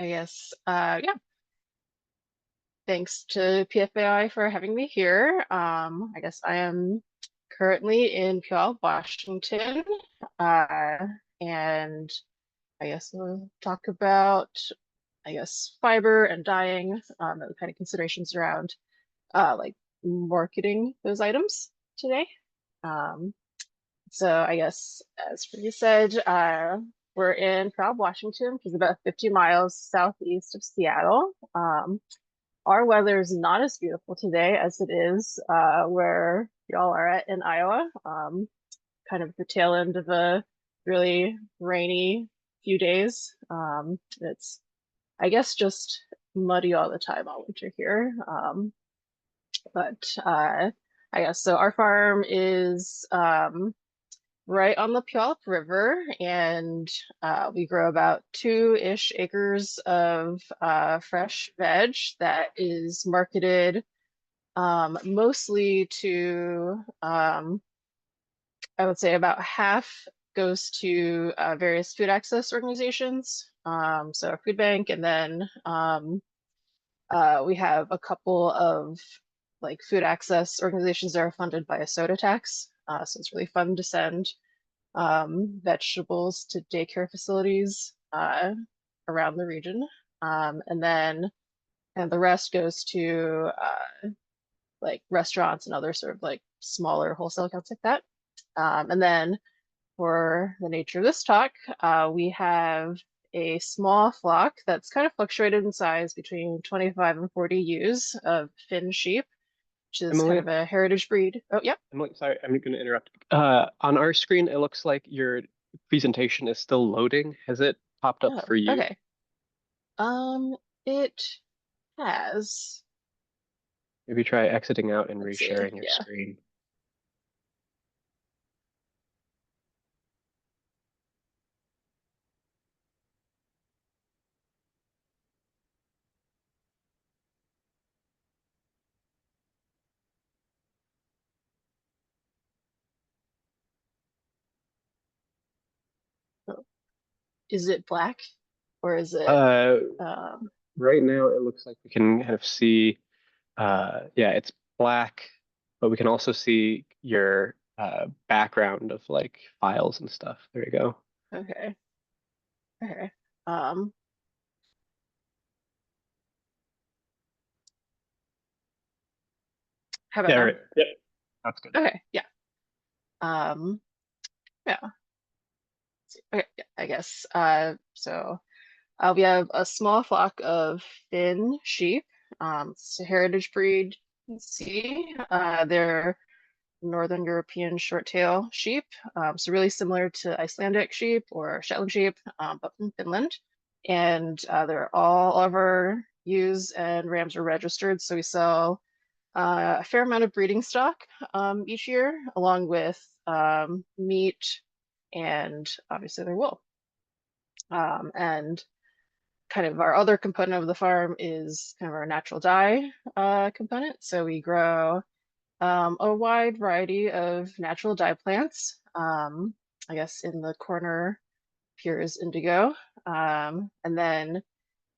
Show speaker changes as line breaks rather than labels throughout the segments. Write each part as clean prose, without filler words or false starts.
I guess, yeah, thanks to PFAI for having me here. I guess I am currently in Puyallup, Washington, uh, and I guess we'll talk about, I guess, fiber and dyeing, and the kind of considerations around like marketing those items today. Um, so I guess, as you said, we're in Puyallup, Washington, which is about 50 miles southeast of Seattle. Our weather is not as beautiful today as it is where y'all are at in Iowa. Kind of the tail end of a really rainy few days. It's, I guess, just muddy all the time all winter here. But I guess so. Our farm is right on the Puyallup River, and we grow about 2-ish acres of fresh veg that is marketed mostly to, I would say about half goes to various food access organizations, so our food bank, and then we have a couple of like food access organizations that are funded by a soda tax. So it's really fun to send vegetables to daycare facilities around the region. And the rest goes to like restaurants and other sort of like smaller wholesale accounts like that. And then for the nature of this talk, we have a small flock that's kind of fluctuated in size between 25 and 40 ewes of Finn sheep, which is kind
Emily,
of a heritage breed. Oh, yep.
Emily, sorry, I'm going to interrupt. On our screen, it looks like your presentation is still loading. Has it popped up
Oh,
for you?
okay. It has.
Maybe try exiting out and
Let's see.
resharing your
Yeah.
screen.
Oh, is it black or is it
Uh,
um
right now, it looks like we can kind of see, yeah, it's black, but we can also see your background of like files and stuff. There you go.
okay. Okay. Um how about
Yeah,
now?
right. Yep, that's good.
Okay, yeah. Um yeah. Okay, yeah, I guess. So we have a small flock of Finn sheep. It's a heritage breed. You can see they're Northern European short-tail sheep. So really similar to Icelandic sheep or Shetland sheep, but from Finland. And they're all of our ewes and rams are registered. So we sell a fair amount of breeding stock each year, along with meat and obviously their wool. And kind of our other component of the farm is kind of our natural dye component. So we grow a wide variety of natural dye plants. I guess in the corner here is indigo. And then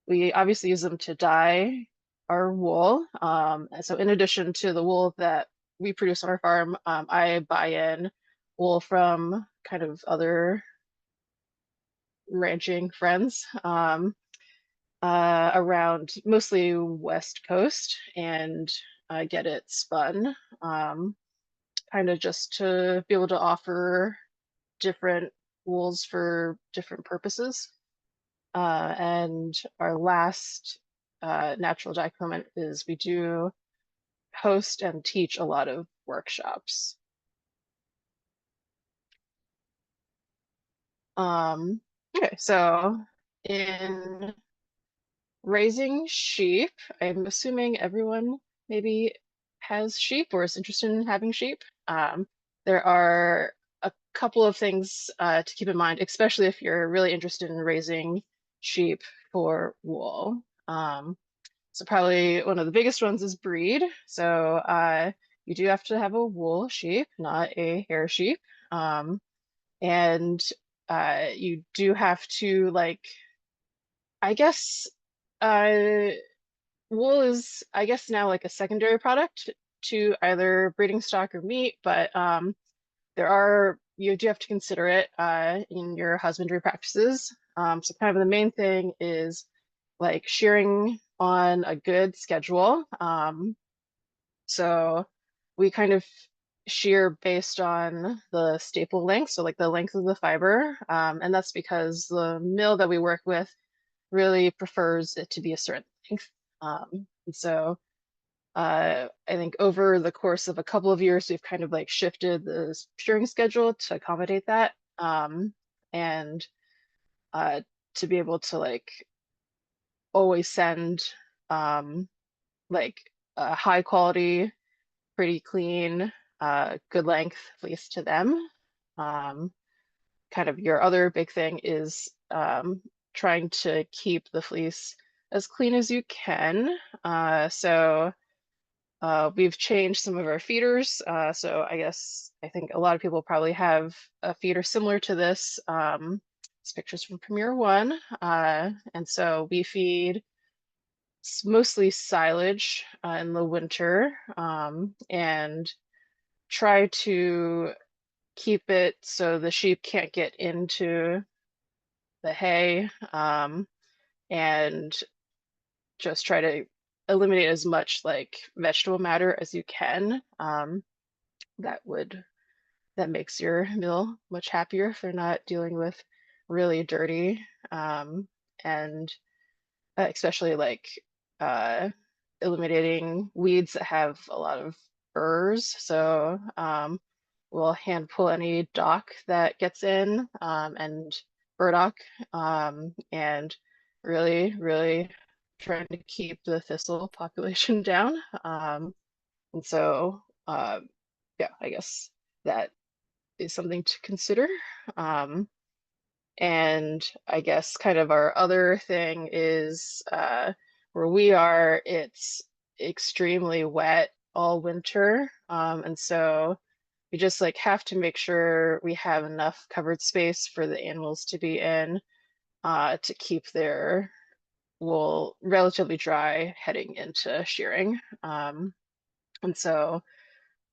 we obviously use them to dye our wool. And so in addition to the wool that we produce on our farm, I buy in wool from kind of other ranching friends around mostly West Coast and get it spun. Kind of just to be able to offer different wools for different purposes. And our last natural dye component is we do host and teach a lot of workshops. Okay, so in raising sheep, I'm assuming everyone maybe has sheep or is interested in having sheep. There are a couple of things to keep in mind, especially if you're really interested in raising sheep for wool. So probably one of the biggest ones is breed. So you do have to have a wool sheep, not a hair sheep. And you do have to like I guess uh, wool is, I guess, now like a secondary product to either breeding stock or meat, but you do have to consider it in your husbandry practices. So kind of the main thing is like shearing on a good schedule. So we kind of shear based on the staple length, so like the length of the fiber. And that's because the mill that we work with really prefers it to be a certain length. And so I think over the course of a couple of years, we've kind of like shifted the shearing schedule to accommodate that. And uh, to be able to like always send um, like a high quality, pretty clean, good length fleece to them. Um, Kind of your other big thing is trying to keep the fleece as clean as you can. We've changed some of our feeders. So I think a lot of people probably have a feeder similar to this. This picture's from Premier One. And so we feed mostly silage in the winter and try to keep it so the sheep can't get into the hay and just try to eliminate as much like vegetable matter as you can. That would that makes your meal much happier if they're not dealing with really dirty and especially like uh, eliminating weeds that have a lot of burrs. So we'll hand pull any dock that gets in and burdock and really trying to keep the thistle population down. And so yeah, I guess that is something to consider. Um, and I guess kind of our other thing is where we are, it's extremely wet all winter. And so we just like have to make sure we have enough covered space for the animals to be in to keep their wool relatively dry heading into shearing. And so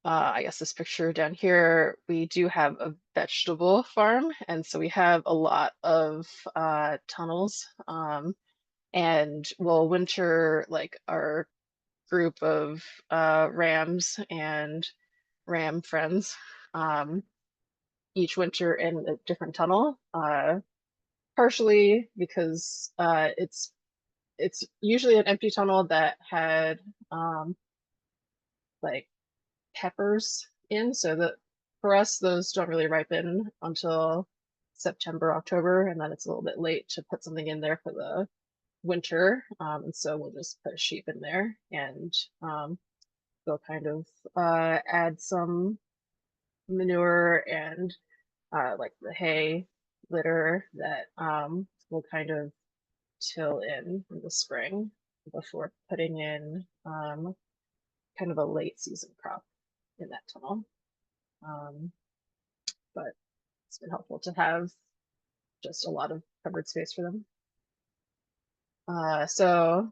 I guess this picture down here, we do have a vegetable farm, and so we have a lot of tunnels. And we'll winter like our group of rams and ram friends each winter in a different tunnel. Partially because it's usually an empty tunnel that had like peppers in, so that for us, those don't really ripen until September, October, and then it's a little bit late to put something in there for the winter. And so we'll just put a sheep in there and they'll kind of add some manure and like the hay litter that we'll kind of till in the spring before putting in kind of a late season crop in that tunnel. Um, but it's been helpful to have just a lot of covered space for them. So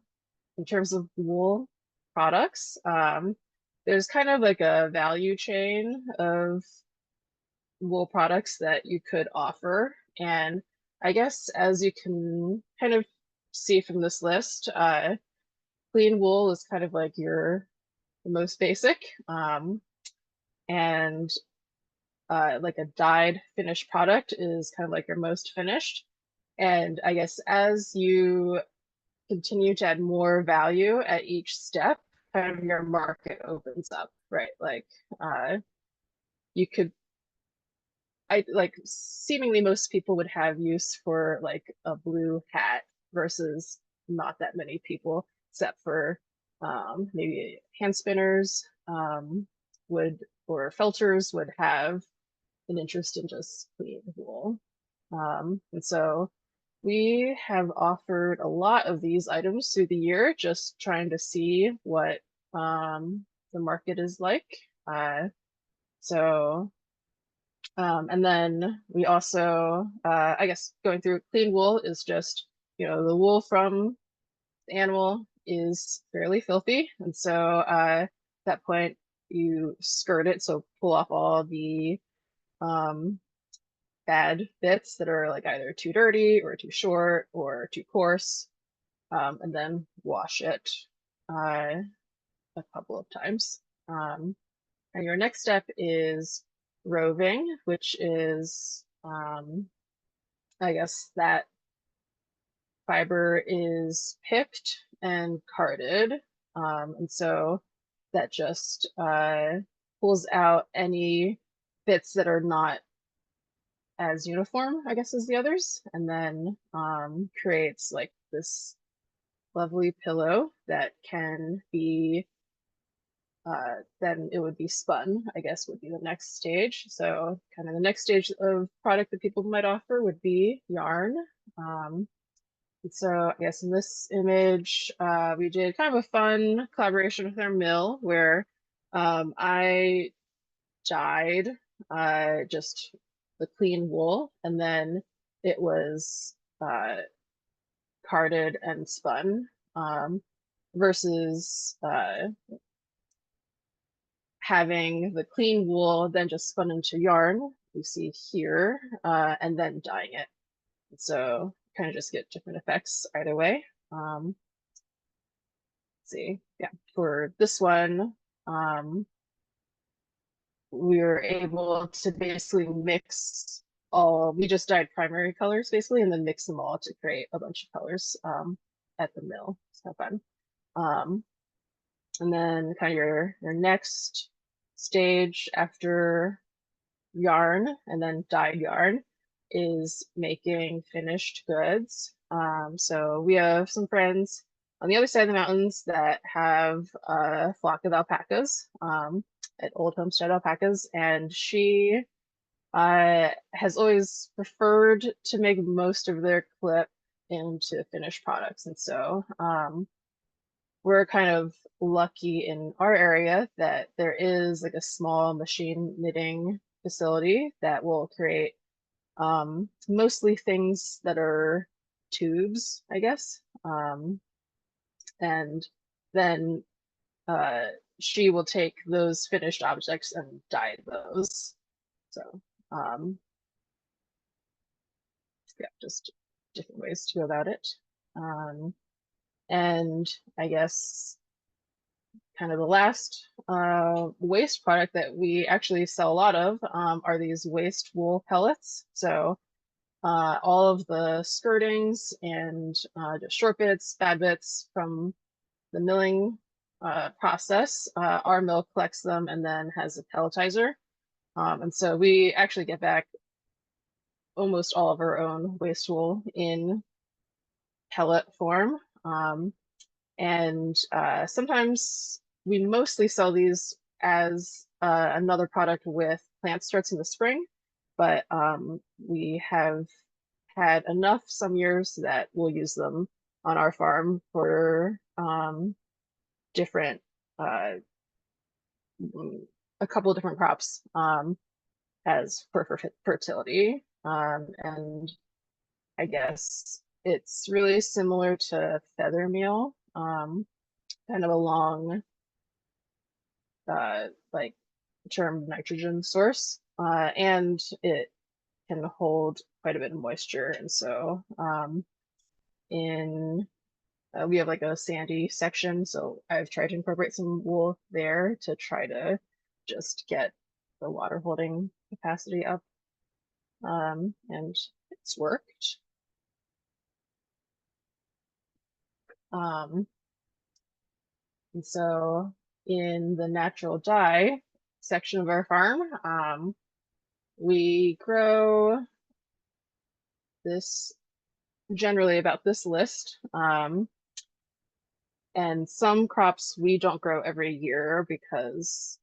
in terms of wool products, there's kind of like a value chain of wool products that you could offer. And I guess as you can kind of see from this list, clean wool is kind of like your most basic. And like a dyed finished product is kind of like your most finished. And I guess as you continue to add more value at each step, kind of your market opens up, right? Like you could, I like seemingly most people would have use for like a blue hat versus not that many people, except for maybe hand spinners would or felters would have an interest in just clean wool. And so we have offered a lot of these items through the year, just trying to see what the market is like. So, and then we also, I guess going through clean wool is just the wool from the animal is fairly filthy, and so at that point you skirt it, so pull off all the um, bad bits that are like either too dirty or too short or too coarse, and then wash it a couple of times. And your next step is roving, which is, I guess, that fiber is picked and carded. And so that just pulls out any bits that are not as uniform, I guess, as the others, and then creates like this lovely pillow that can be then it would be spun, I guess, would be the next stage. So kind of the next stage of product that people might offer would be yarn. And so I guess in this image, we did kind of a fun collaboration with our mill where I dyed just the clean wool, and then it was carded and spun, versus having the clean wool then just spun into yarn, you see here, and then dyeing it. And so kind of just get different effects either way. Let's see, yeah, for this one, we were able to basically mix we just dyed primary colors basically, and then mix them all to create a bunch of colors at the mill. It's kind of fun. And then kind of your next stage after yarn and then dyed yarn is making finished goods. So we have some friends on the other side of the mountains that have a flock of alpacas, at Old Homestead Alpacas, and she has always preferred to make most of their clip into finished products. And so we're kind of lucky in our area that there is like a small machine knitting facility that will create mostly things that are tubes, I guess. And then she will take those finished objects and dye those. So yeah, just different ways to go about it. And I guess kind of the last waste product that we actually sell a lot of are these waste wool pellets. So all of the skirtings and just short bits, bad bits from the milling process, our mill collects them and then has a pelletizer. And so we actually get back almost all of our own waste wool in pellet form. And sometimes we mostly sell these as another product with plant starts in the spring, but we have had enough some years that we'll use them on our farm for different, a couple of different crops as for fertility. And I guess it's really similar to feather meal, kind of a long, like term nitrogen source, and it can hold quite a bit of moisture. And so in we have like a sandy section, so I've tried to incorporate some wool there to try to just get the water holding capacity up, and it's worked. And so in the natural dye section of our farm, we grow this generally about this list. And some crops we don't grow every year because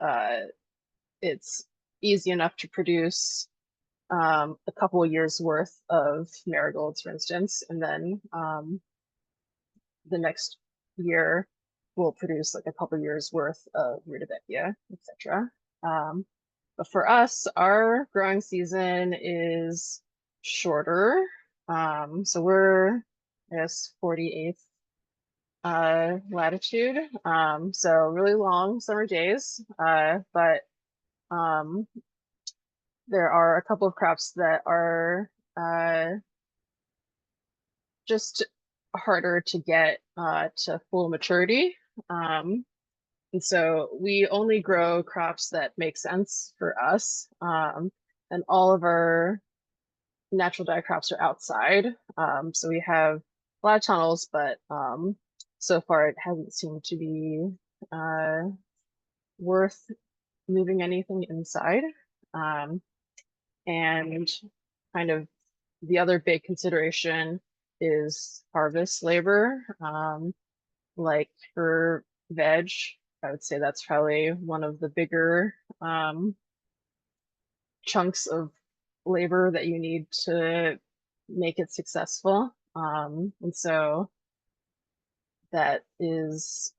it's easy enough to produce a couple of years worth of marigolds, for instance, and then the next year we'll produce like a couple years worth of rutabaga, etc. But for us, our growing season is shorter. So we're I guess, 48th latitude. So really long summer days, but um, there are a couple of crops that are just harder to get to full maturity. Um, and so we only grow crops that make sense for us. And all of our natural dye crops are outside. So we have a lot of tunnels, but so far it hasn't seemed to be uh, worth moving anything inside. Um, and kind of the other big consideration is harvest labor. Like for veg, I would say that's probably one of the bigger chunks of labor that you need to make it successful. And so that is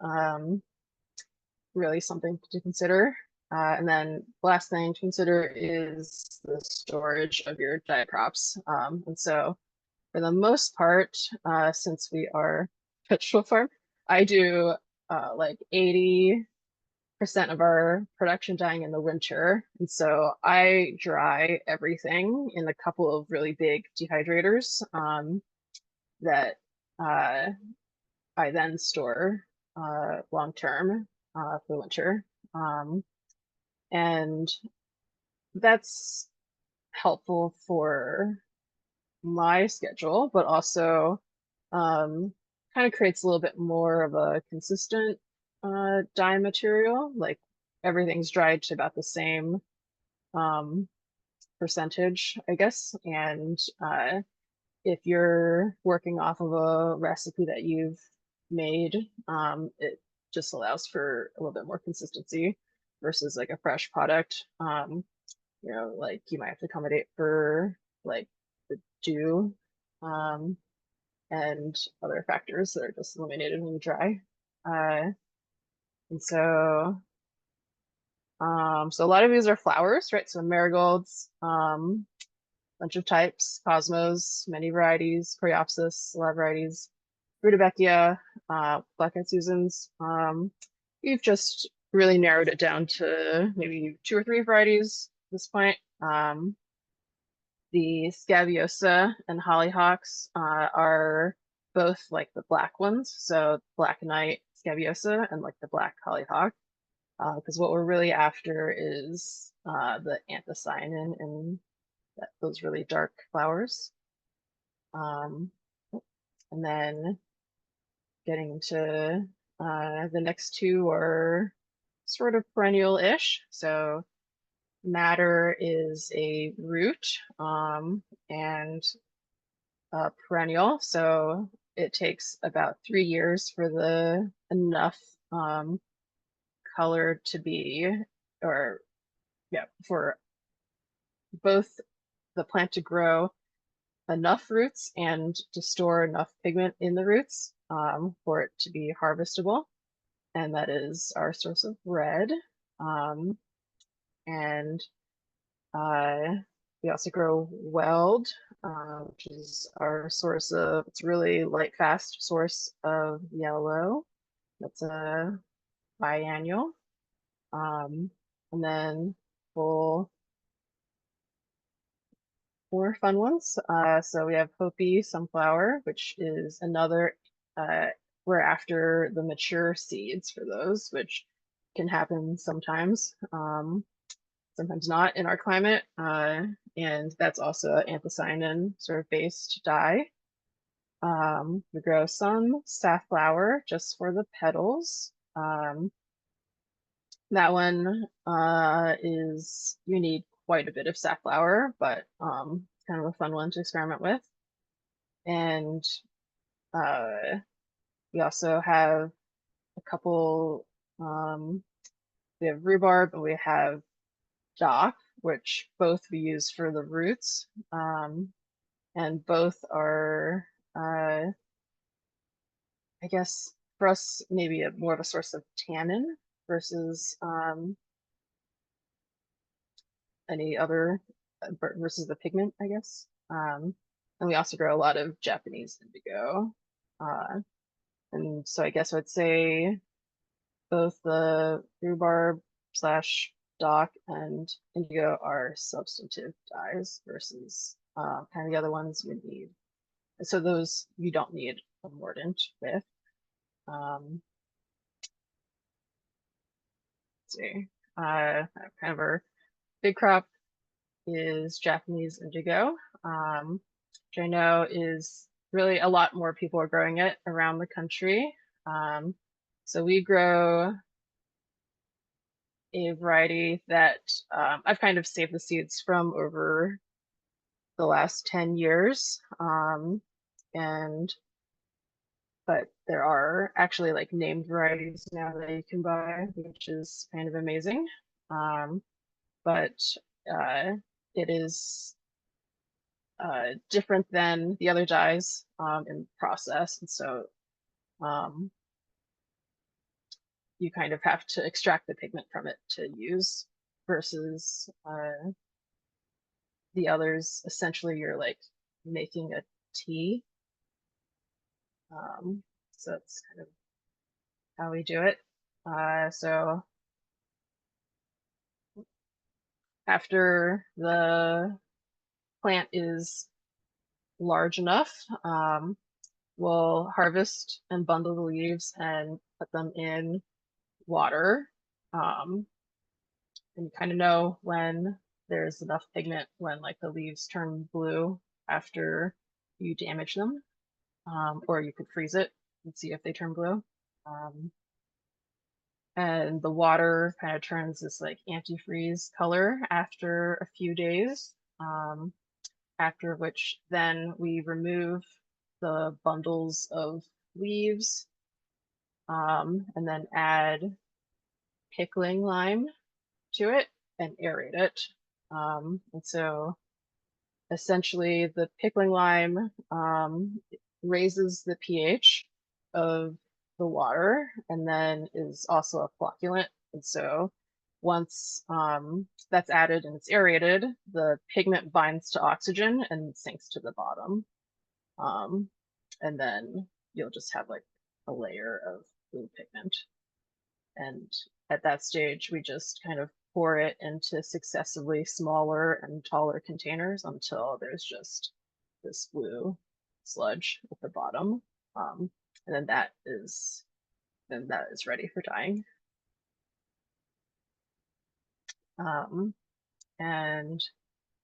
really something to consider. And then the last thing to consider is the storage of your dye crops. And so for the most part, since we are a vegetable farm, I do like 80% of our production dyeing in the winter. And so I dry everything in a couple of really big dehydrators that uh, I then store long term for the winter. Um, and that's helpful for my schedule, but also kind of creates a little bit more of a consistent dye material. Like everything's dried to about the same um, percentage, I guess. And if you're working off of a recipe that you've made, it just allows for a little bit more consistency versus like a fresh product. Like you might have to accommodate for like the dew um, and other factors that are just eliminated when you dry. Uh, and so a lot of these are flowers, right? So marigolds, bunch of types, cosmos, many varieties, coreopsis, a lot of varieties, rudbeckia, black-eyed Susans. We've just really narrowed it down to maybe 2 or 3 varieties at this point. The scabiosa and hollyhocks are both like the black ones, so black knight scabiosa and like the black hollyhock. Because what we're really after is the anthocyanin and those really dark flowers. Um, and then getting to the next two are sort of perennial-ish. So madder is a root and perennial. So it takes about 3 years for the enough color to be, or yeah, for both the plant to grow enough roots and to store enough pigment in the roots for it to be harvestable. And that is our source of red. Um, and we also grow weld, which is our source of, it's really light, fast source of yellow. That's a biannual. And then full more fun ones. So we have Hopi sunflower, which is another, we're after the mature seeds for those, which can happen sometimes, sometimes not in our climate. And that's also anthocyanin sort of based dye. We grow some safflower just for the petals. That one is, you need quite a bit of safflower, but kind of a fun one to experiment with. And uh, we also have a couple, we have rhubarb and we have dock, which both we use for the roots. And both are, I guess, for us, maybe more of a source of tannin versus any other versus the pigment, I guess. And we also grow a lot of Japanese indigo. And so I guess I would say both the rhubarb slash dock and indigo are substantive dyes versus kind of the other ones you need. So those you don't need a mordant with. Let's see. Kind of our big crop is Japanese indigo, which I know is really a lot more people are growing it around the country. So we grow a variety that I've kind of saved the seeds from over the last 10 years. And but there are actually like named varieties now that you can buy, which is kind of amazing. But uh, it is different than the other dyes in process. And so um, you kind of have to extract the pigment from it to use versus the others. Essentially, you're like making a tea. So that's kind of how we do it. So after the plant is large enough, we'll harvest and bundle the leaves and put them in water. And you kind of know when there's enough pigment when like the leaves turn blue after you damage them, or you could freeze it and see if they turn blue. And the water kind of turns this like antifreeze color after a few days, after which then we remove the bundles of leaves, and then add pickling lime to it and aerate it. And so essentially the pickling lime raises the pH of the water and then is also a flocculant. And so once that's added and it's aerated, the pigment binds to oxygen and sinks to the bottom. And then you'll just have like a layer of blue pigment. And at that stage, we just kind of pour it into successively smaller and taller containers until there's just this blue sludge at the bottom. And then that is ready for dyeing. And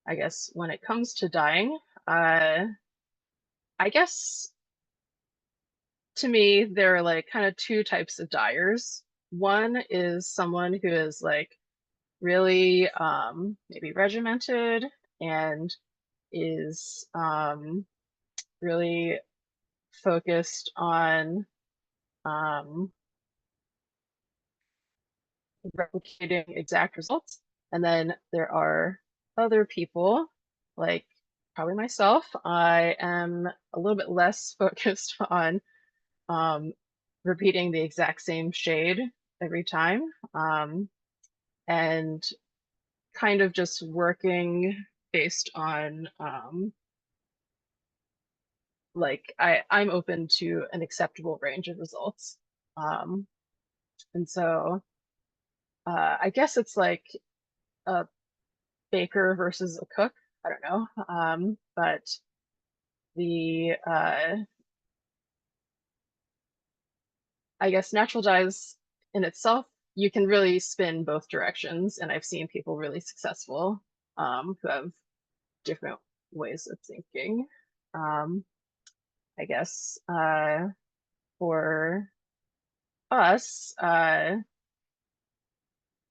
I guess when it comes to dyeing, I guess to me, there are like kind of two types of dyers. One is someone who is like really maybe regimented and is really focused on replicating exact results. And then there are other people, like probably myself. I am a little bit less focused on repeating the exact same shade every time, and kind of just working based on like I'm open to an acceptable range of results. Um, and so I guess it's like a baker versus a cook. I don't know. But the I guess natural dyes in itself, you can really spin both directions, and I've seen people really successful who have different ways of thinking. Um, I guess for us,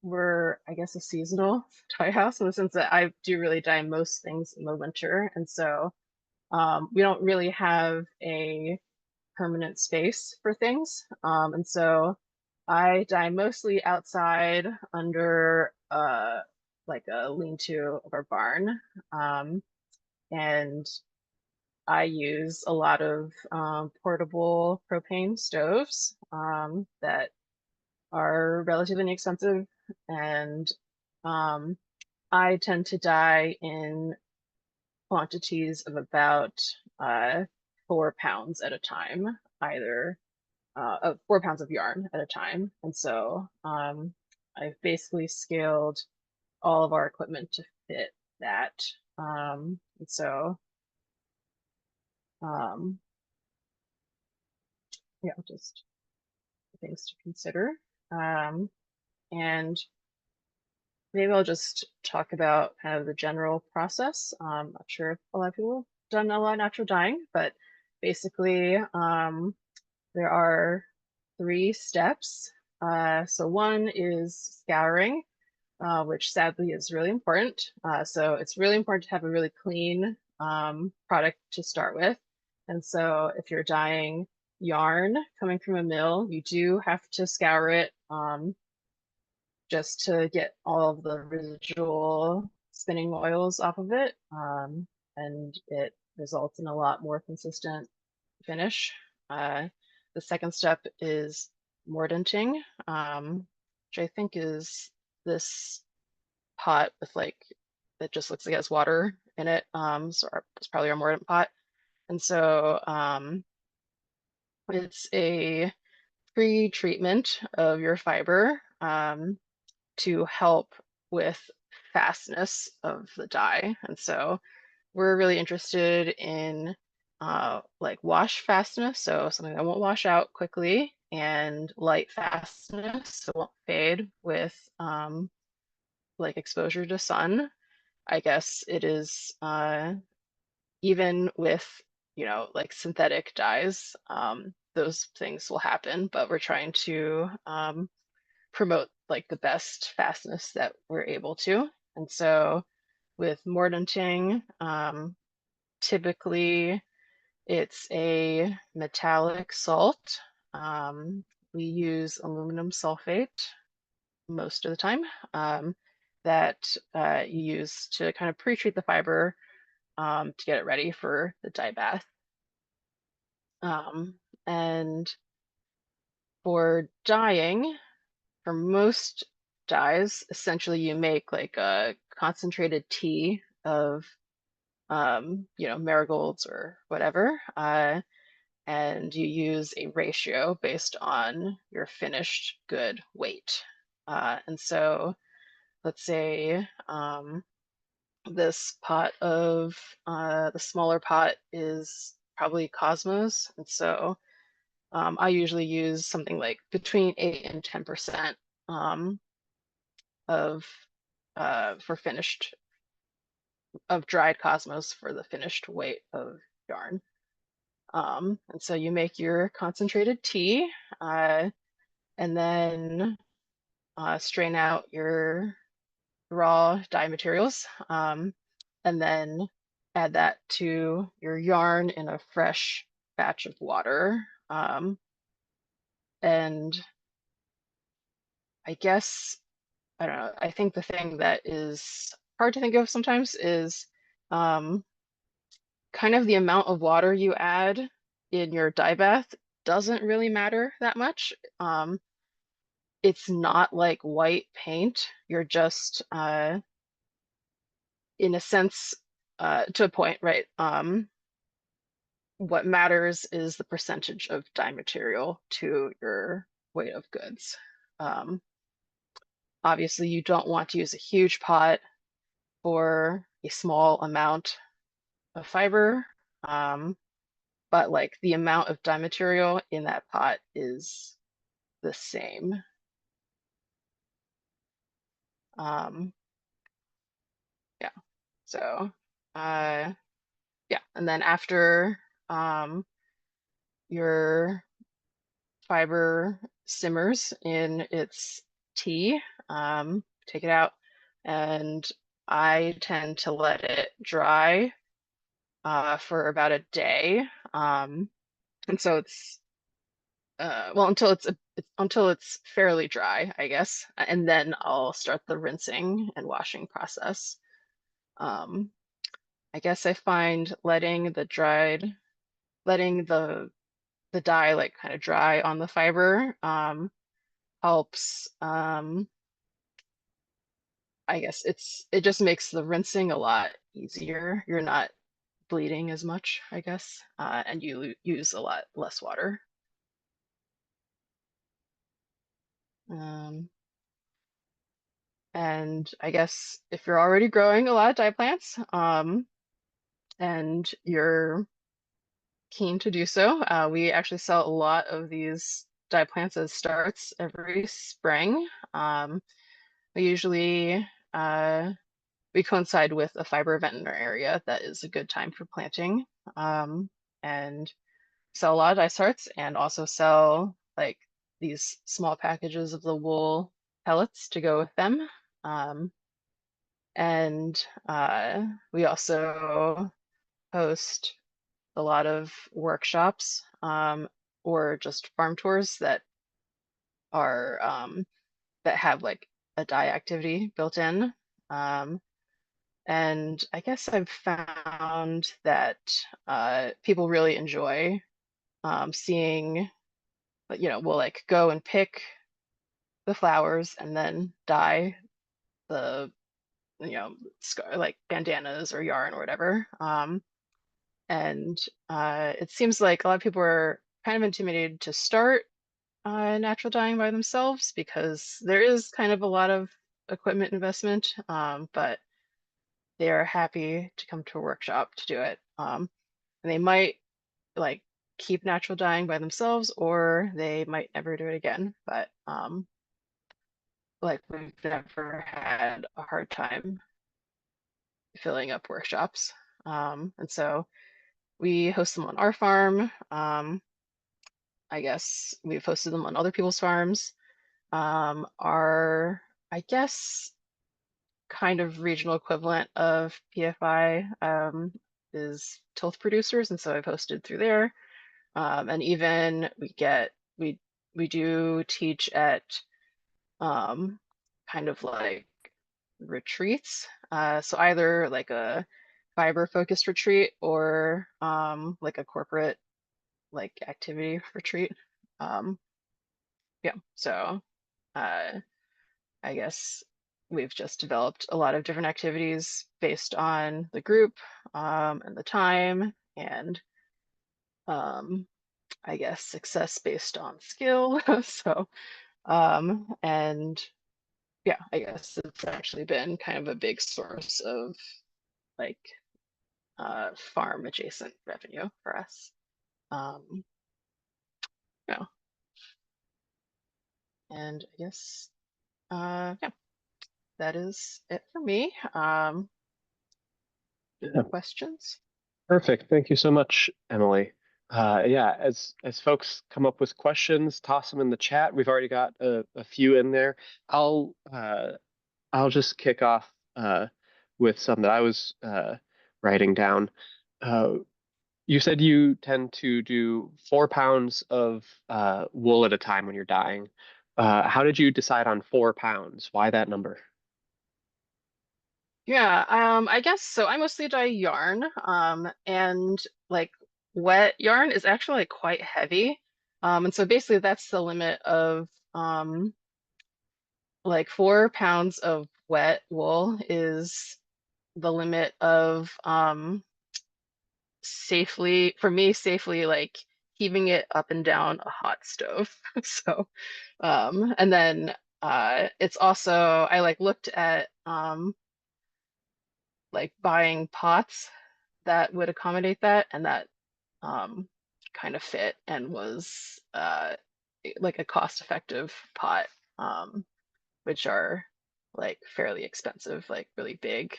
we're, I guess, a seasonal dye house in the sense that I do really dye most things in the winter. And so we don't really have a permanent space for things. And so I dye mostly outside under like a lean-to of our barn. And I use a lot of portable propane stoves that are relatively inexpensive, and I tend to dye in quantities of about 4 pounds at a time. either of 4 pounds of yarn at a time. And so I've basically scaled all of our equipment to fit that. And so um, yeah, just things to consider. And maybe I'll just talk about kind of the general process. Not sure if a lot of people have done a lot of natural dyeing, but basically there are 3 steps. So one is scouring, which sadly is really important. So it's really important to have a really clean product to start with. And so if you're dyeing yarn coming from a mill, you do have to scour it just to get all of the residual spinning oils off of it. And it results in a lot more consistent finish. The second step is mordanting, which I think is this pot with like, that just looks like it has water in it. It's probably our mordant pot. And so it's a pre-treatment of your fiber to help with fastness of the dye. And so we're really interested in like wash fastness, so something that won't wash out quickly, and light fastness, so it won't fade with like exposure to sun. I guess it is even with, like synthetic dyes, those things will happen, but we're trying to promote like the best fastness that we're able to. And so with mordanting, typically it's a metallic salt. Um, we use aluminum sulfate most of the time, that you use to kind of pre-treat the fiber to get it ready for the dye bath. And for dyeing, for most dyes, essentially you make like a concentrated tea of, marigolds or whatever, and you use a ratio based on your finished good weight. And so let's say this pot of, the smaller pot is probably Cosmos. And so I usually use something like between 8 and 10% um, of for finished of dried Cosmos for the finished weight of yarn. And so you make your concentrated tea, and then strain out your raw dye materials, and then add that to your yarn in a fresh batch of water. And I guess, I don't know, I think the thing that is hard to think of sometimes is kind of the amount of water you add in your dye bath doesn't really matter that much. It's not like white paint. You're just, in a sense, to a point, right? What matters is the percentage of dye material to your weight of goods. Um, Obviously, you don't want to use a huge pot for a small amount of fiber, but like the amount of dye material in that pot is the same. Um, yeah, so yeah, and then after your fiber simmers in its tea, take it out, and I tend to let it dry for about a day. And so it's well, until it's fairly dry, I guess, and then I'll start the rinsing and washing process. Um, I guess I find letting the dye like kind of dry on the fiber helps. I guess it just makes the rinsing a lot easier. You're not bleeding as much, I guess, and you use a lot less water. Um, and I guess if you're already growing a lot of dye plants, and you're keen to do so, we actually sell a lot of these dye plants as starts every spring. We usually we coincide with a fiber event in our area that is a good time for planting. And sell a lot of dye starts and also sell like these small packages of the wool pellets to go with them. Um, and we also host a lot of workshops or just farm tours are that have like a dye activity built in. Um, and I guess I've found that people really enjoy seeing, we'll like go and pick the flowers and then dye the, like bandanas or yarn or whatever. And it seems like a lot of people are kind of intimidated to start natural dyeing by themselves because there is kind of a lot of equipment investment, but they are happy to come to a workshop to do it. And they might like keep natural dyeing by themselves or they might never do it again. But like we've never had a hard time filling up workshops. And so we host them on our farm. I guess we've hosted them on other people's farms. Our, I guess, kind of regional equivalent of PFI is tilth producers, and so I've hosted through there. And even we do teach at kind of like retreats. So either like a fiber focused retreat or like a corporate like activity retreat. Um, yeah, so uh, I guess we've just developed a lot of different activities based on the group and the time and um, I guess success based on skill. So and yeah, I guess it's actually been kind of a big source of like farm adjacent revenue for us. Um, yeah, and I guess yeah, that is it for me.
Yeah,
Questions?
perfect. Thank you so much, Emily. Yeah, as folks come up with questions, toss them in the chat. We've already got a few in there. I'll I'll just kick off with some that I was writing down. Uh, you said you tend to do 4 pounds of wool at a time when you're dyeing. How did you decide on 4 pounds? Why that number?
Yeah, I guess so. I mostly dye yarn, and like wet yarn is actually like quite heavy. And so basically that's the limit of like 4 pounds of wet wool is the limit of safely, for me, safely like heaving it up and down a hot stove. So, and then it's also I like looked at like buying pots that would accommodate that and that um, kind of fit and was like a cost-effective pot, which are like fairly expensive, like really big.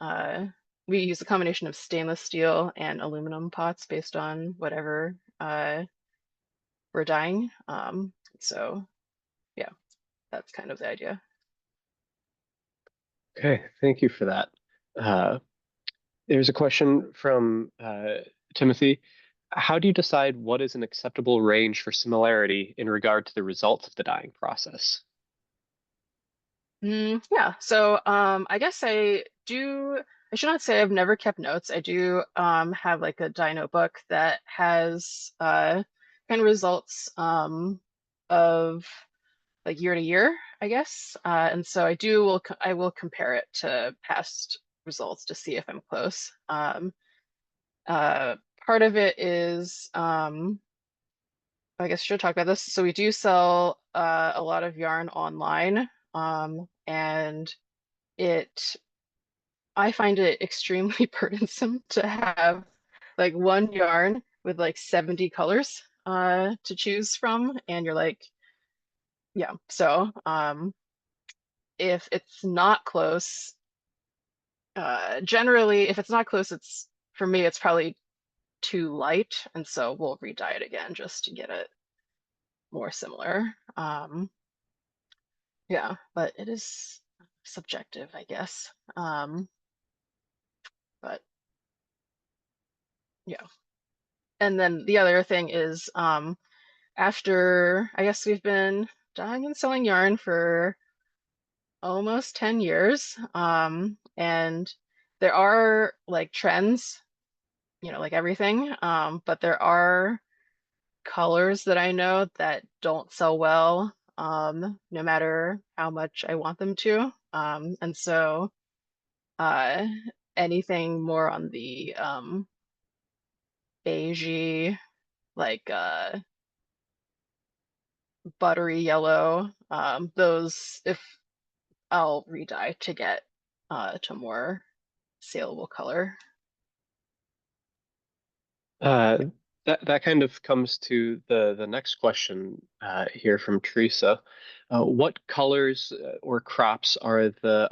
Uh, we use a combination of stainless steel and aluminum pots based on whatever we're dyeing. So yeah, that's kind of the idea.
Okay, thank you for that. Uh, there's a question from Timothy. How do you decide what is an acceptable range for similarity in regard to the results of the dyeing process?
Yeah, so I guess I should not say I've never kept notes. I do have like a dye notebook that has kind of results of like year to year, I guess. And so I will compare it to past results to see if I'm close. Uh, Part of it is I guess I should talk about this. So we do sell a lot of yarn online, and it I find it extremely burdensome to have like one yarn with like 70 colors to choose from, and you're like, yeah. So if it's not close, generally if it's not close, it's for me it's probably too light, and so we'll re-dye it again just to get it more similar. Yeah, but it is subjective, I guess. But yeah. And then the other thing is, after I guess we've been dyeing and selling yarn for almost 10 years, and there are like trends, like everything, but there are colors that I know that don't sell well, no matter how much I want them to. And so uh, anything more on the beigey, like buttery yellow, those if I'll re-dye to get to more saleable color.
Uh, that kind of comes to the next question here from Teresa. What colors or crops are the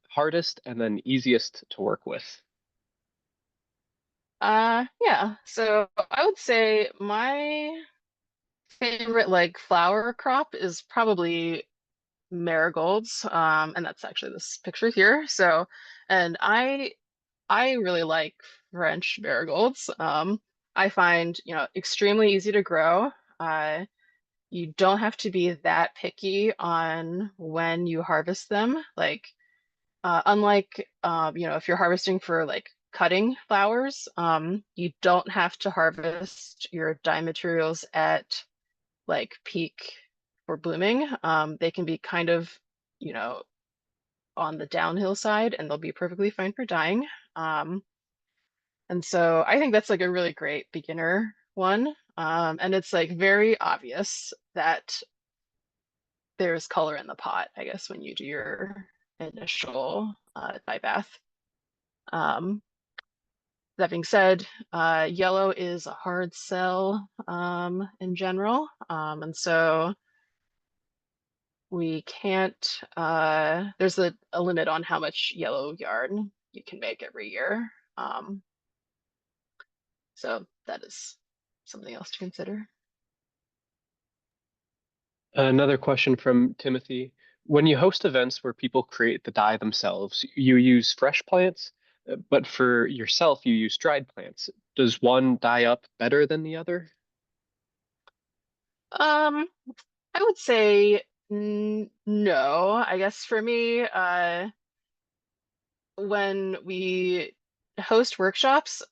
hardest and then easiest to work with?
Yeah, so I would say my favorite like flower crop is probably marigolds, and that's actually this picture here. So, and I really like French marigolds. I find, extremely easy to grow. Uh, you don't have to be that picky on when you harvest them. Like, unlike, if you're harvesting for like cutting flowers, you don't have to harvest your dye materials at like peak for blooming. They can be kind of, you know, on the downhill side and they'll be perfectly fine for dyeing. And so I think that's like a really great beginner one. And it's like very obvious that there's color in the pot, I guess, when you do your initial dye bath. Um, that being said, yellow is a hard sell in general. And so we can't, there's a limit on how much yellow yarn you can make every year. So that is something else to consider.
Another question from Timothy. When you host events where people create the dye themselves, you use fresh plants, but for yourself, you use dried plants. Does one dye up better than the other?
Um, I would say no. I guess for me, when we host workshops,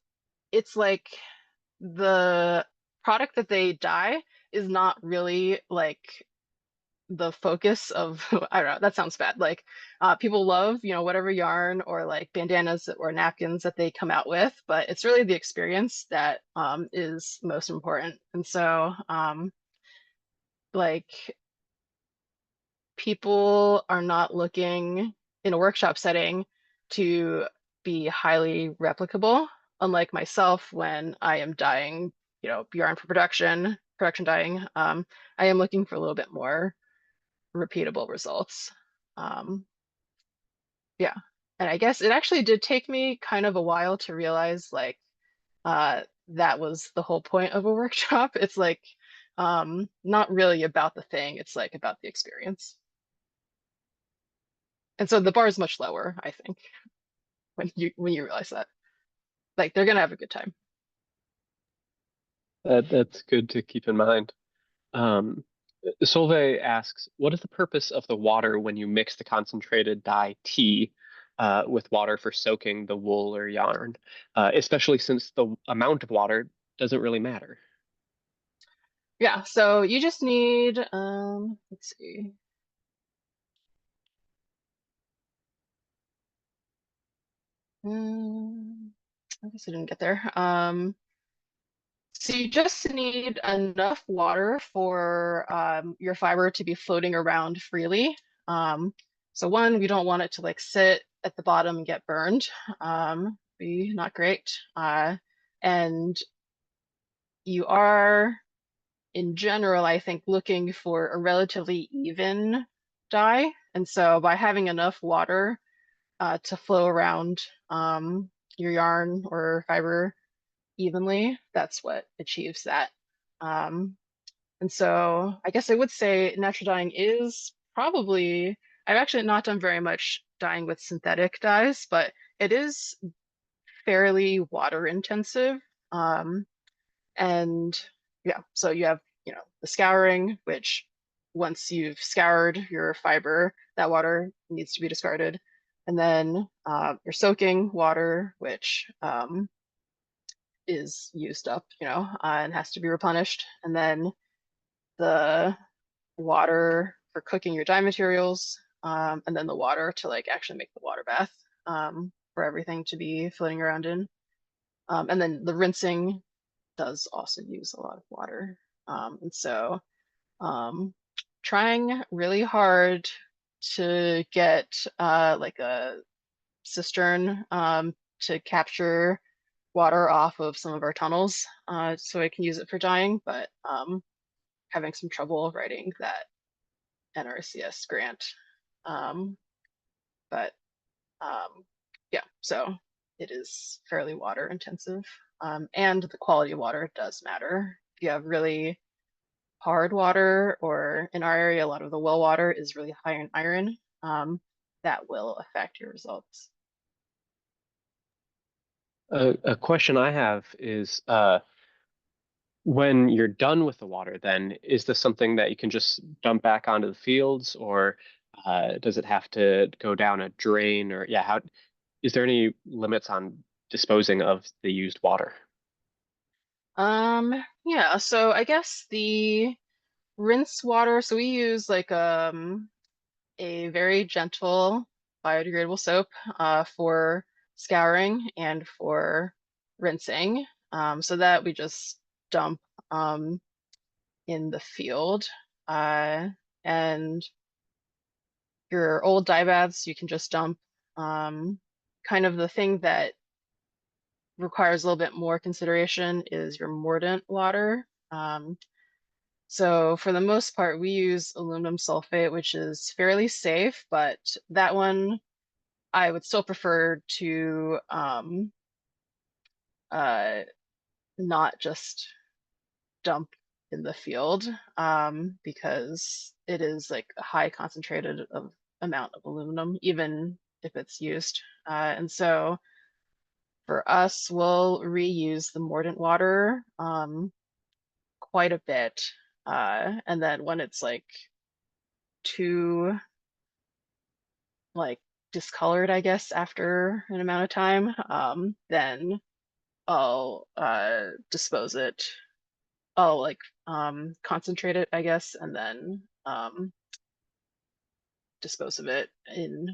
it's like the product that they dye is not really like the focus of I don't know, that sounds bad. Like people love, whatever yarn or like bandanas or napkins that they come out with, but it's really the experience that is most important. And so like people are not looking in a workshop setting to be highly replicable, unlike myself when I am dyeing, yarn for production dyeing. I am looking for a little bit more repeatable results. Um, yeah. And I guess it actually did take me kind of a while to realize like that was the whole point of a workshop. It's like not really about the thing, it's like about the experience. And so the bar is much lower, I think, when you realize that. Like they're gonna have a good time.
That's good to keep in mind. Um, Solveig asks, what is the purpose of the water when you mix the concentrated dye tea with water for soaking the wool or yarn, especially since the amount of water doesn't really matter?
Yeah, so you just need let's see. Um, I guess I didn't get there. So you just need enough water for your fiber to be floating around freely. Um, so one, we don't want it to like sit at the bottom and get burned. Be not great. And you are, in general, I think, looking for a relatively even dye. And so by having enough water to flow around your yarn or fiber evenly, that's what achieves that. Um, and so I guess I would say natural dyeing is probably, I've actually not done very much dyeing with synthetic dyes, but it is fairly water intensive. Um, and yeah, so you have, the scouring, which once you've scoured your fiber, that water needs to be discarded. And then your soaking water, which is used up, and has to be replenished. And then the water for cooking your dye materials, and then the water to like actually make the water bath for everything to be floating around in. And then the rinsing does also use a lot of water. And so um, trying really hard to get like a cistern to capture water off of some of our tunnels so I can use it for dyeing, but having some trouble writing that NRCS grant. Um, but yeah, so it is fairly water intensive. And the quality of water does matter. If you have really hard water, or in our area, a lot of the well water is really high in iron, that will affect your results.
A question I have is when you're done with the water, then is this something that you can just dump back onto the fields, or does it have to go down a drain? Or yeah, how is there any limits on disposing of the used water?
Yeah, so I guess the rinse water, so we use like a very gentle biodegradable soap for scouring and for rinsing, so that we just dump um, in the field. Uh, and your old dye baths, you can just dump. Kind of the thing that requires a little bit more consideration is your mordant water. So for the most part, we use aluminum sulfate, which is fairly safe, but that one I would still prefer to uh, not just dump in the field because it is like a high concentrated of amount of aluminum, even if it's used. And so for us, we'll reuse the mordant water quite a bit. And then when it's like too like discolored, I guess, after an amount of time, then I'll dispose it. I'll like concentrate it, I guess, and then dispose of it in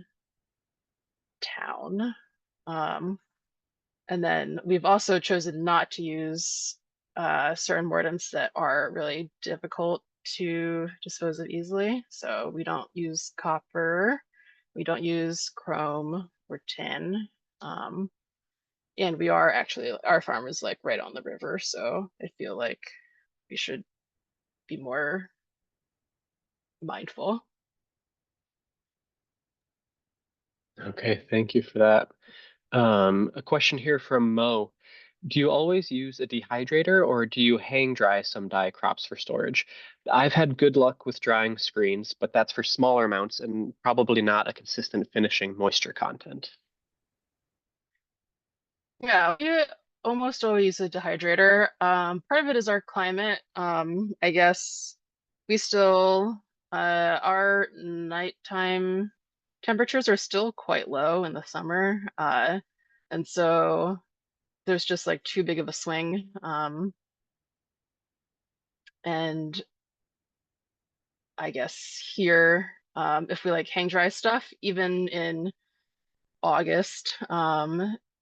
town. Um, and then we've also chosen not to use certain mordants that are really difficult to dispose of easily. So we don't use copper, we don't use chrome or tin. Um, and we are actually, our farm is like right on the river, so I feel like we should be more mindful.
Okay, thank you for that. A question here from Mo. Do you always use a dehydrator or do you hang dry some dye crops for storage? I've had good luck with drying screens, but that's for smaller amounts and probably not a consistent finishing moisture content.
Yeah, we almost always use a dehydrator. Part of it is our climate. I guess we still, our nighttime temperatures are still quite low in the summer. And so there's just like too big of a swing. And I guess here, if we like hang dry stuff, even in August,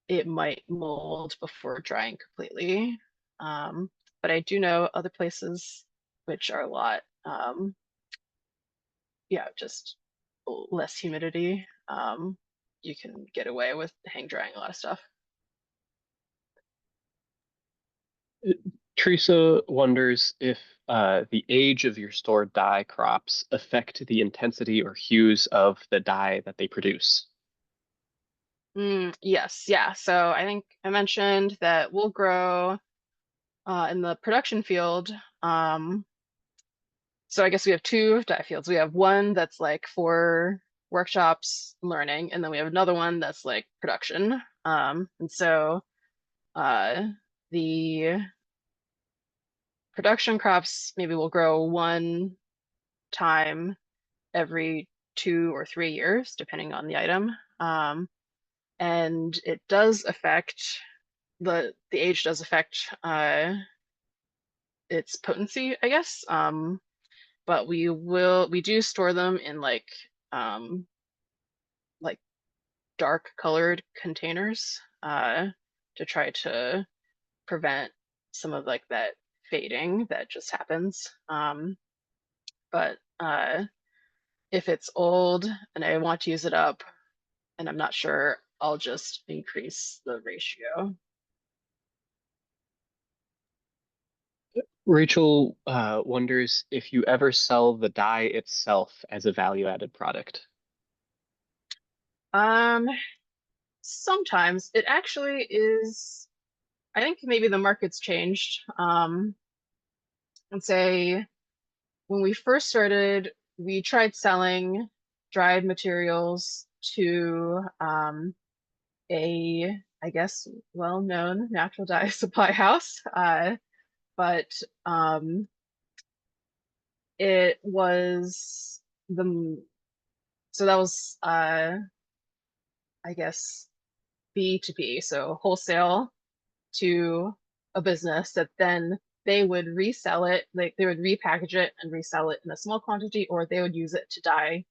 it might mold before drying completely. Um, but I do know other places which are a lot, yeah, just less humidity. You can get away with hang drying a lot of stuff.
Teresa wonders if the age of your stored dye crops affect the intensity or hues of the dye that they produce.
Yes, yeah. So I think I mentioned that we'll grow in the production field. Um, so I guess we have two dye fields. We have one that's like for workshops, learning, and then we have another one that's like production. And so uh, the production crops maybe will grow one time every 2 or 3 years, depending on the item. And it does affect the age does affect its potency, I guess. But we do store them in um like dark colored containers to try to prevent some of like that fading that just happens. But if it's old and I want to use it up and I'm not sure, I'll just increase the ratio.
Rachel wonders if you ever sell the dye itself as a value-added product.
Um, Sometimes it actually is. I think maybe the market's changed. And say when we first started, we tried selling dried materials to I guess, well-known natural dye supply house. But it was the so that was I guess B2B, so wholesale to a business that then they would resell it, like they would repackage it and resell it in a small quantity, or they would use it to dye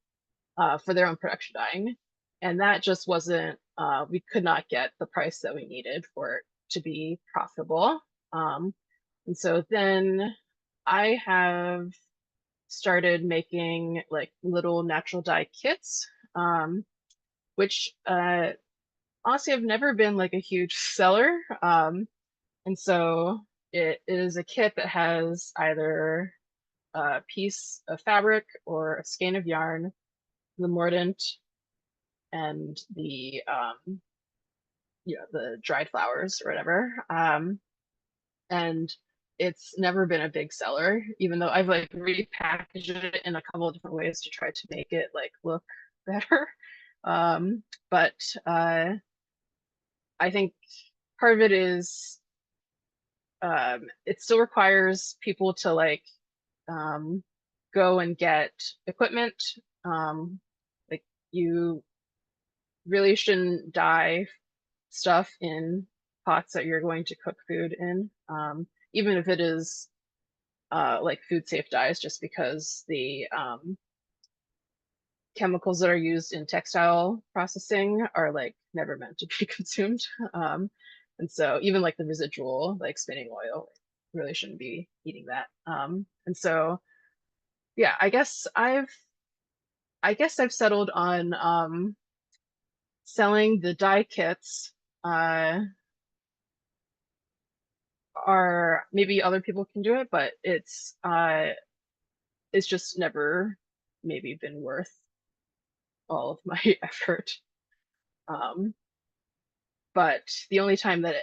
for their own production dyeing. And that just wasn't, we could not get the price that we needed for it to be profitable. And so then I have started making like little natural dye kits, which honestly have never been like a huge seller. And so it is a kit that has either a piece of fabric or a skein of yarn, the mordant, and the dried flowers or whatever. And it's never been a big seller, even though I've like repackaged it in a couple of different ways to try to make it like look better. But I think part of it is it still requires people to like um, go and get equipment. Um, like you really shouldn't dye stuff in pots that you're going to cook food in, even if it is like food safe dyes, just because the chemicals that are used in textile processing are like never meant to be consumed. And so even like the residual, like spinning oil, really shouldn't be eating that. And so yeah, I guess I've settled on selling the dye kits. Uh, are maybe other people can do it, but it's just never maybe been worth all of my effort. Um, but the only time that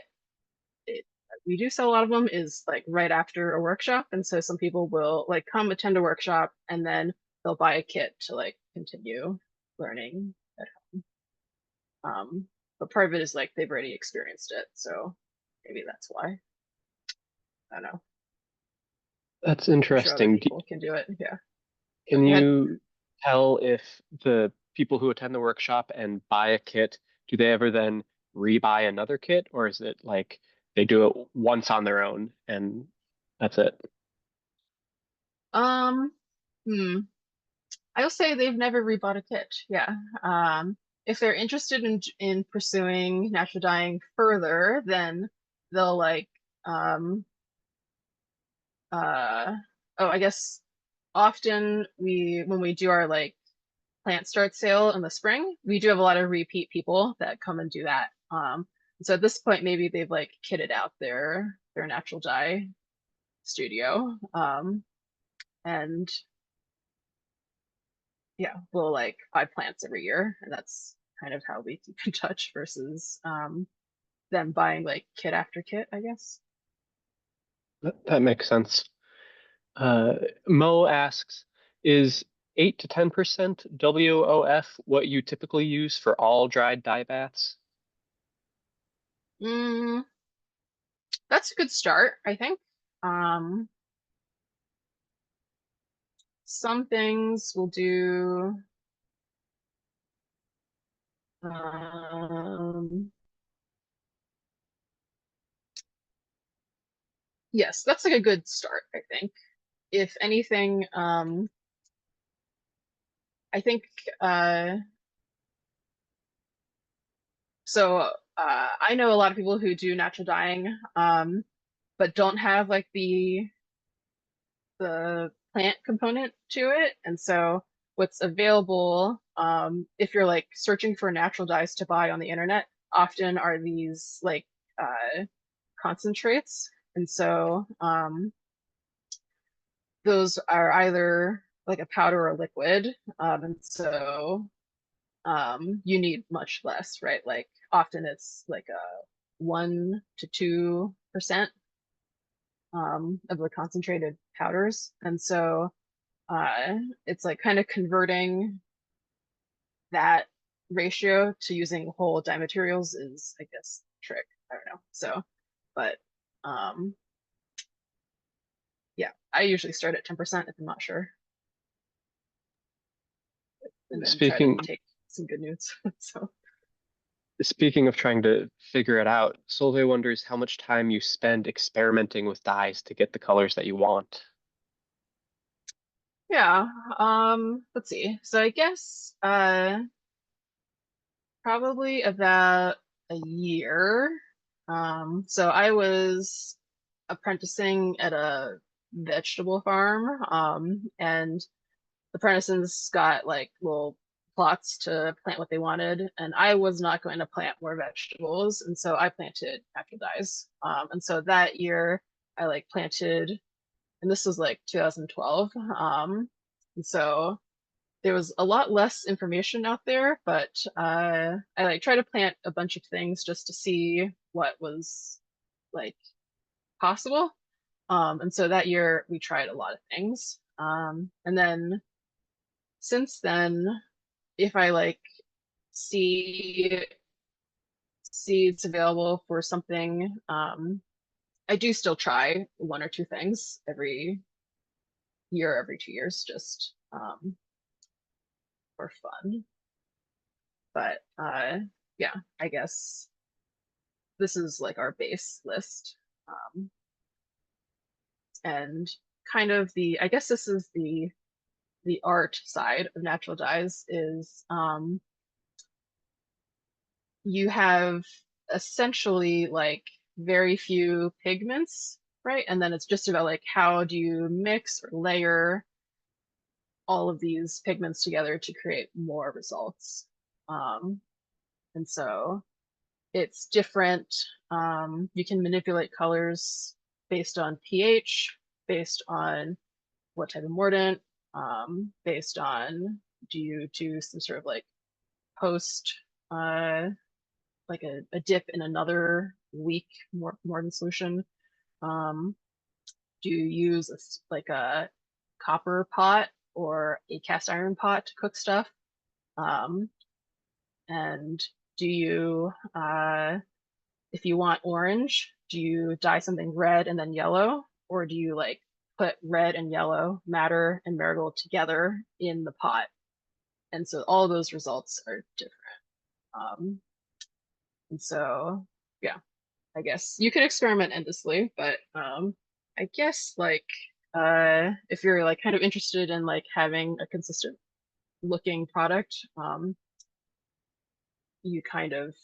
it we do sell a lot of them is like right after a workshop, and so some people will like come attend a workshop and then they'll buy a kit to like continue learning at home. But part of it is like they've already experienced it, so maybe that's why. I don't know.
That's
I'm sure other
interesting.
people can do it. Yeah. Oh,
Can
go ahead.
you tell if the people who attend the workshop and buy a kit, do they ever then rebuy another kit, or is it like they do it once on their own and that's it?
Um, hmm. I'll say they've never rebought a kit. Yeah. If they're interested in pursuing natural dyeing further, then they'll like um oh, I guess often when we do our like plant start sale in the spring, we do have a lot of repeat people that come and do that. So at this point, maybe they've like kitted out their natural dye studio. And yeah, we'll like buy plants every year, and that's kind of how we keep in touch versus them buying like kit after kit, I guess.
That makes sense. Uh, Mo asks, is 8 to 10% WOF what you typically use for all dried dye baths?
Mm, that's a good start, I think. Um, some things will do. Um, yes, that's like a good start, I think. If anything, I think uh, so. I know a lot of people who do natural dyeing, but don't have like the plant component to it. And so what's available, if you're like searching for natural dyes to buy on the internet, often are these like concentrates. And so those are either like a powder or a liquid. And so you need much less, right? Like often it's like a 1 to 2% of the concentrated powders. And so uh, it's like kind of converting that ratio to using whole dye materials is, I guess, trick. I don't know. So, but um, yeah, I usually start at 10% if I'm not sure, and then try to
Speaking
take some good notes. So,
speaking of trying to figure it out, Solveig wonders how much time you spend experimenting with dyes to get the colors that you want.
yeah, let's see. So I guess probably about a year. So I was apprenticing at a vegetable farm, and the apprentices got like little plots to plant what they wanted, and I was not going to plant more vegetables, and so I planted natural dyes. And so that year I like planted, and this was like 2012. And so there was a lot less information out there, but I like try to plant a bunch of things just to see what was like possible. And so that year we tried a lot of things. And then since then, if I like see seeds available for something, I do still try 1 or 2 things every year, every 2 years, just for fun. But yeah, I guess this is like our base list. Um, and kind of I guess this is the art side of natural dyes is you have essentially like very few pigments, right? And then it's just about like how do you mix or layer all of these pigments together to create more results. Um, and so it's different. You can manipulate colors based on pH, based on what type of mordant, based on do you do some sort of like post like a dip in another weak mordant solution? Um, do you use like a copper pot or a cast iron pot to cook stuff? Um, and do you, if you want orange, do you dye something red and then yellow? Or do you like put red and yellow madder and marigold together in the pot? And so all those results are different. Um, and so, yeah, I guess you can experiment endlessly, but I guess like if you're like kind of interested in like having a consistent looking product, you kind of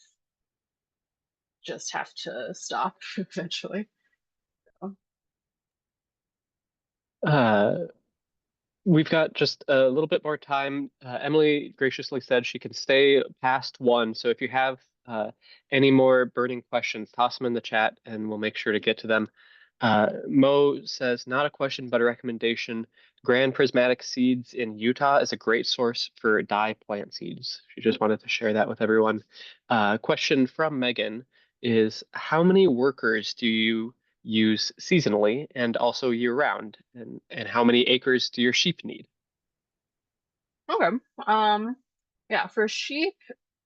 just have to stop eventually. So,
Uh, We've got just a little bit more time. Emily graciously said she can stay past one. So if you have any more burning questions, toss them in the chat and we'll make sure to get to them. Mo says, not a question, but a recommendation. Grand Prismatic Seeds in Utah is a great source for dye plant seeds. She just wanted to share that with everyone. Question from Megan is, how many workers do you use seasonally and also year round? And how many acres do your sheep need?
Okay. Um, yeah, for sheep,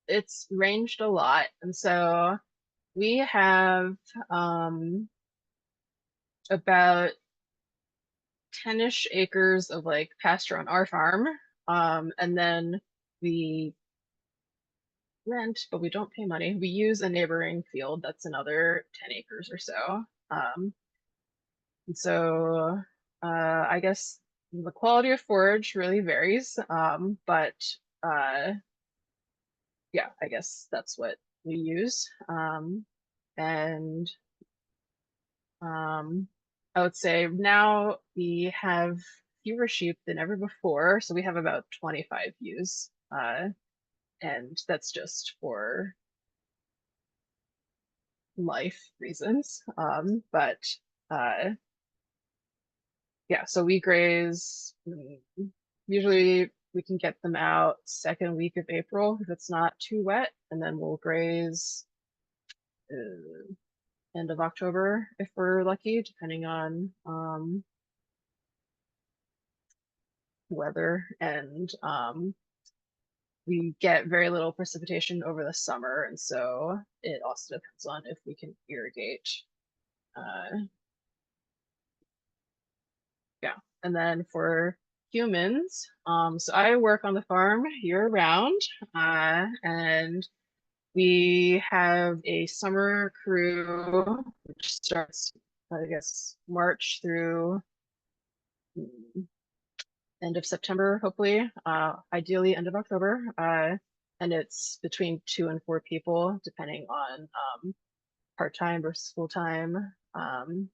it's ranged a lot. And so we have about 10-ish acres of like pasture on our farm. And then we rent, but we don't pay money. We use a neighboring field that's another 10 acres or so. And so I guess the quality of forage really varies. But yeah, I guess that's what we use. And I would say now we have fewer sheep than ever before. So we have about 25 ewes. And that's just for life reasons. But uh, yeah, so we graze. Usually we can get them out second week of April if it's not too wet, and then we'll graze end of October if we're lucky, depending on weather. And we get very little precipitation over the summer, and so it also depends on if we can irrigate. Uh, yeah, and then for humans, so I work on the farm year round, and we have a summer crew which starts, I guess, March through mm, end of September, hopefully, ideally end of October. And it's between 2 and 4 people, depending on part-time versus full-time. And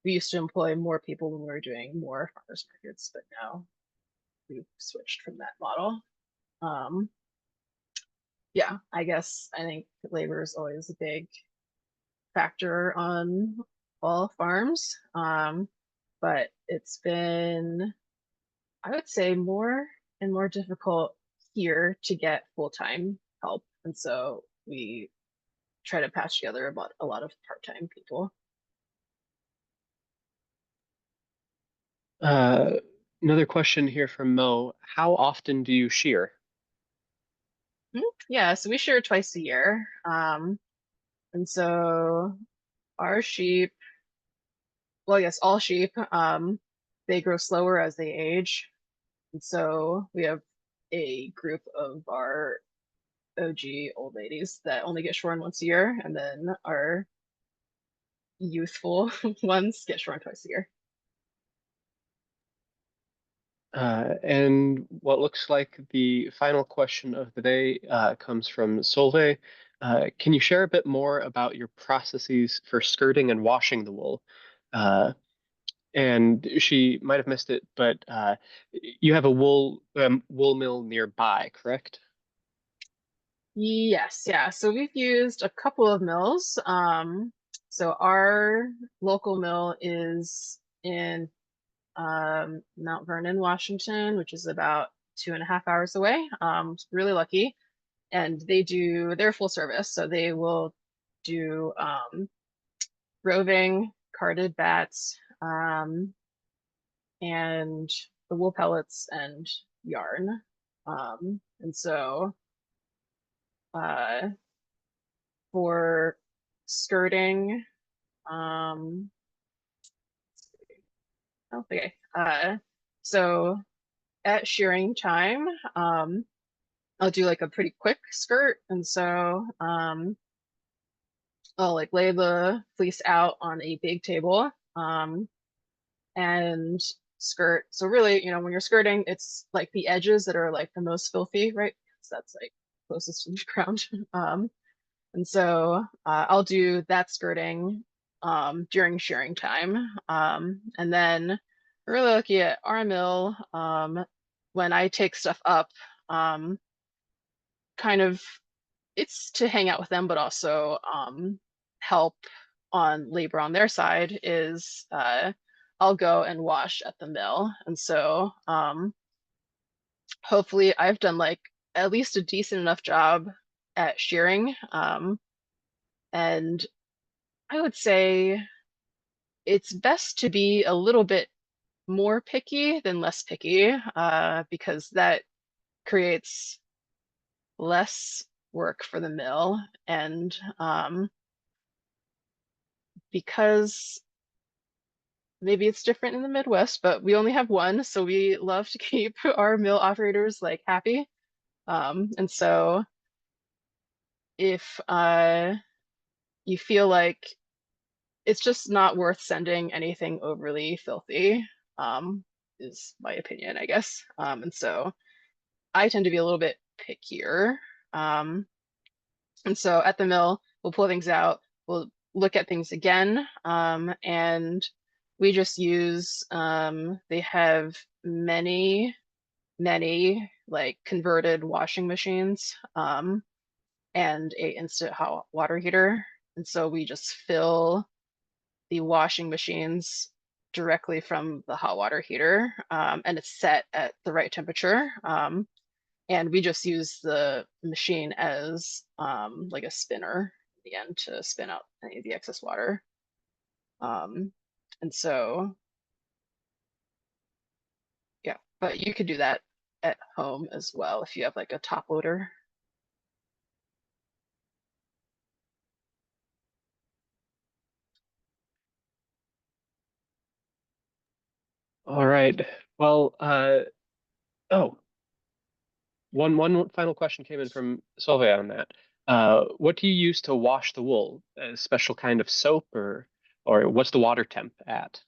we used to employ more people when we were doing more farmers markets, but now we've switched from that model. Um, yeah, I think labor is always a big factor on all farms. But it's been, I would say, more and more difficult here to get full-time help. And so we try to patch together about a lot of part-time people.
Uh, Another question here from Mo. How often do you shear?
Yeah, so we share twice a year. And so our sheep, well, yes, all sheep, they grow slower as they age. And so we have a group of our OG old ladies that only get shorn once a year, and then our youthful ones get shorn twice a year.
And what looks like the final question of the day comes from Solveig. Can you share a bit more about your processes for skirting and washing the wool? And she might have missed it, but you have a wool mill nearby, correct?
Yes, yeah. So we've used a couple of mills. So our local mill is in Mount Vernon, Washington, which is about 2.5 hours away. It's really lucky. And they're full service. So they will do roving, carded bats, and the wool pellets and yarn. And so uh, for skirting, um, okay. So at shearing time, I'll do like a pretty quick skirt, and so I'll like lay the fleece out on a big table, and skirt. So really, when you're skirting, it's like the edges that are like the most filthy, right? Because that's like closest to the ground. And so I'll do that skirting during shearing time. And then we're really lucky at our mill, when I take stuff up, um, kind of it's to hang out with them, but also help on labor on their side is I'll go and wash at the mill. And so hopefully I've done like at least a decent enough job at shearing. And I would say it's best to be a little bit more picky than less picky, because that creates less work for the mill. And because maybe it's different in the Midwest, but we only have one, so we love to keep our mill operators like happy. And so if you feel like it's just not worth sending anything overly filthy, um, is my opinion, I guess. And so I tend to be a little bit pickier. Um, and so at the mill, we'll pull things out, we'll look at things again, and we just use, they have many like converted washing machines, and a instant hot water heater. And so we just fill the washing machines directly from the hot water heater, and it's set at the right temperature. And we just use the machine as like a spinner at the end to spin out any of the excess water. Um, and so, yeah, but you could do that at home as well if you have like a top loader.
All right. Well, oh, one final question came in from Solveig on that. What do you use to wash the wool? A special kind of soap, or what's the water temp at?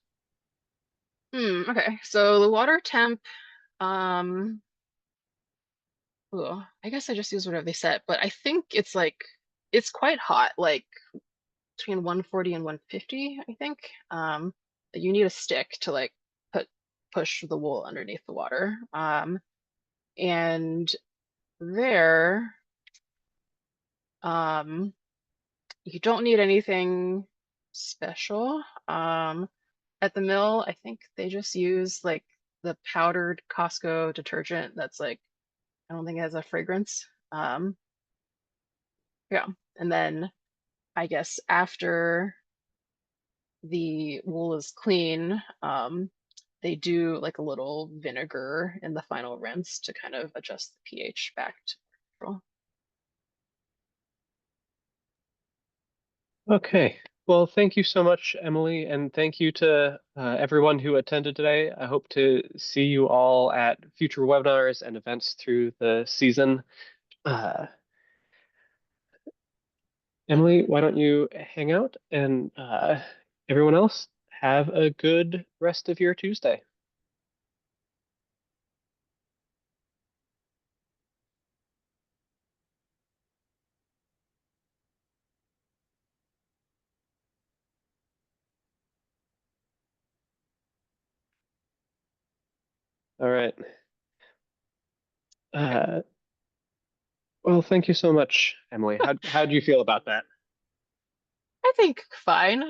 Okay, so the water temp, I guess I just use whatever they set, but I think it's like it's quite hot, like between 140 and 150, I think. You need a stick to like put push the wool underneath the water. And there, um, you don't need anything special. At the mill, I think they just use like the powdered Costco detergent that's like, I don't think it has a fragrance. Yeah. And then I guess after the wool is clean, they do like a little vinegar in the final rinse to kind of adjust the pH back to neutral.
Okay. Well, thank you so much, Emily, and thank you to everyone who attended today. I hope to see you all at future webinars and events through the season. Uh, Emily, why don't you hang out, and everyone else have a good rest of your Tuesday. All right. Uh, well, thank you so much, Emily. How do you feel about that?
I think fine.